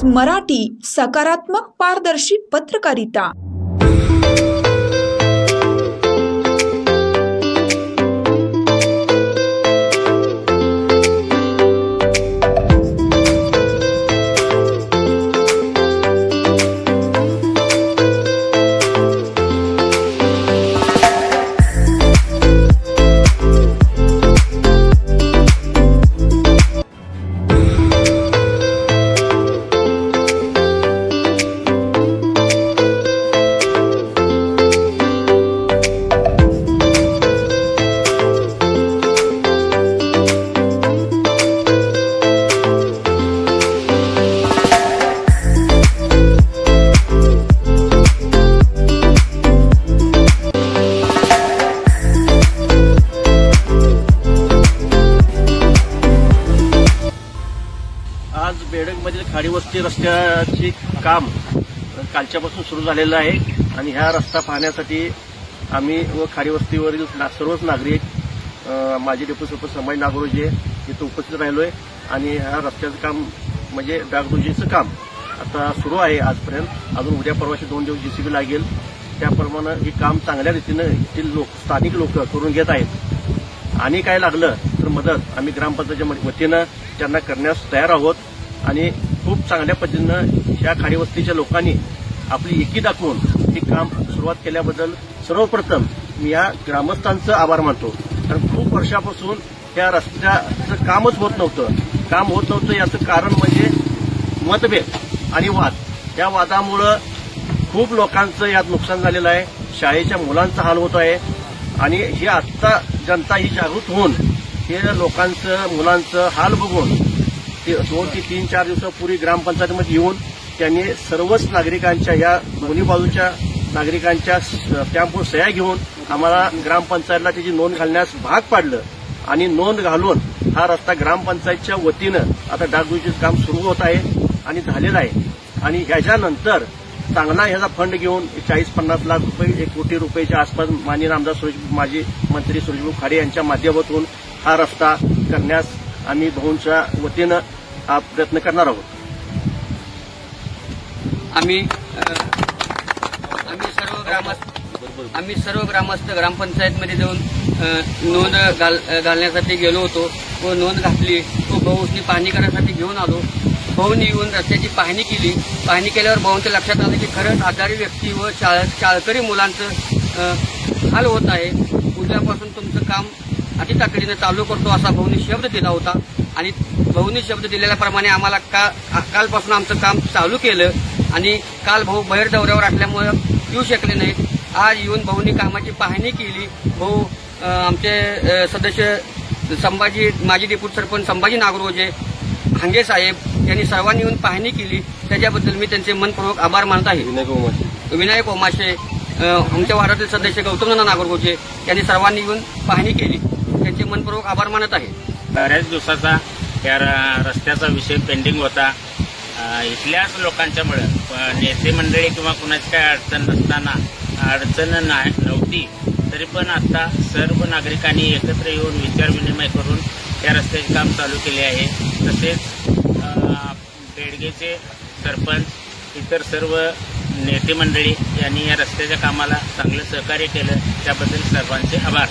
मराठी, सकारात्मक पारदर्शी पत्रकारिता। आज बेडगमधील खाडीवस्ती रस्त्याचे काम कालच्यापासून सुरू झालेलं आहे आणि हा रस्ता पाहण्यासाठी आम्ही व खाडीवस्तीवरील सर्वच नागरिक माजी डेप्युटी सरपंच संभाजी नागरोजे इथं उपस्थित राहिलोय आणि ह्या रस्त्याचं काम म्हणजे डागडुजीचं काम आता सुरू आहे आजपर्यंत। अजून उद्या परवाशी 2 दिवस JCB लागेल। त्याप्रमाणे हे काम चांगल्या रीतीने येथील स्थानिक लोक करून घेत आहेत आणि काय लागलं तर मदत आम्ही ग्रामपंचायतीच्या वतीनं त्यांना करण्यास तयार आहोत आणि खूप चांगल्या पद्धतीनं ह्या खाडीवस्तीच्या लोकांनी आपली एकी दाखवून हे काम सुरुवात केल्याबद्दल सर्वप्रथम मी या ग्रामस्थांचं आभार मानतो। कारण खूप वर्षापासून या रस्त्याचं कामच होत नव्हतं। याचं कारण म्हणजे मतभेद आणि वाद। या वादामुळं खूप लोकांचं यात नुकसान झालेलं आहे, शाळेच्या मुलांचा हाल होत आहे आणि ही आत्ता जनता ही जागृत होऊन हे लोकांचं मुलांचं हाल बघून 2 ते 3-4 दिवसापूर्वी ग्रामपंचायतीमध्ये येऊन त्यांनी सर्वच नागरिकांच्या या दोन्ही बाजूच्या नागरिकांच्या स्टॅम्पवर सह्या घेऊन आम्हाला ग्रामपंचायतला त्याची नोंद घालण्यास भाग पाडलं आणि नोंद घालून हा रस्ता ग्रामपंचायतच्या वतीनं आता डागडुजीचं काम सुरू होत आहे आणि झालेलं आहे। आणि ह्याच्यानंतर चांगला ह्याचा फंड घेऊन 40-50 लाख रुपये 1 कोटी रुपयाच्या आसपास माननीय आमदार माजी मंत्री सुरेशभाऊ खाडे यांच्या माध्यमातून हा रस्ता करण्यास आम्ही भाऊंच्या वतीनं हा प्रयत्न करणार आहोत। आम्ही सर्व ग्रामस्थ ग्रामपंचायतमध्ये जाऊन नोंद घालण्यासाठी गेलो होतो व नोंद घातली व भाऊनी पाहणी करण्यासाठी घेऊन आलो। भाऊनी येऊन रस्त्याची पाहणी केली। पाहणी केल्यावर भाऊंच्या लक्षात आलं की खरंच आजारी व्यक्ती व शाळकरी मुलांचं हाल होत आहे। उद्यापासून तुमचं काम अतितातडीनं चालू करतो असा भाऊनी शब्द दिला होता आणि भाऊनी शब्द दिलेल्याप्रमाणे आम्हाला कालपासून आमचं काम चालू केलं आणि काल भाऊ बाहेर दौऱ्यावर असल्यामुळे येऊ शकले नाहीत। आज येऊन भाऊनी कामाची पाहणी केली। भाऊ आमचे सदस्य माजी डेप्युटी सरपंच संभाजी नागरोजे हांगे साहेब यांनी सर्वांनी येऊन पाहणी केली, त्याच्याबद्दल मी त्यांचे मनपूर्वक आभार मानत आहे। विनायक ओमाशे आमच्या वार्डातील सदस्य गौतम नागरगोजे यांनी सर्वांनी येऊन पाहणी केली, त्यांचे मनपूर्वक आभार मानत आहे। बऱ्याच दिवसाचा या रस्त्याचा विषय पेंडिंग होता। इथल्याच लोकांच्यामुळे नेते मंडळी किंवा कुणाची काय अडचण नव्हती, तरी पण आता सर्व नागरिकांनी एकत्र येऊन विचार विनिमय करून या रस्त्याचे काम चालू केले आहे। तसेच बेडगेचे सरपंच इतर सर्व नेते मंडळी यांनी या रस्त्याच्या कामाला चांगलं सहकार्य केलं, त्याबद्दल सर्वांचे आभार।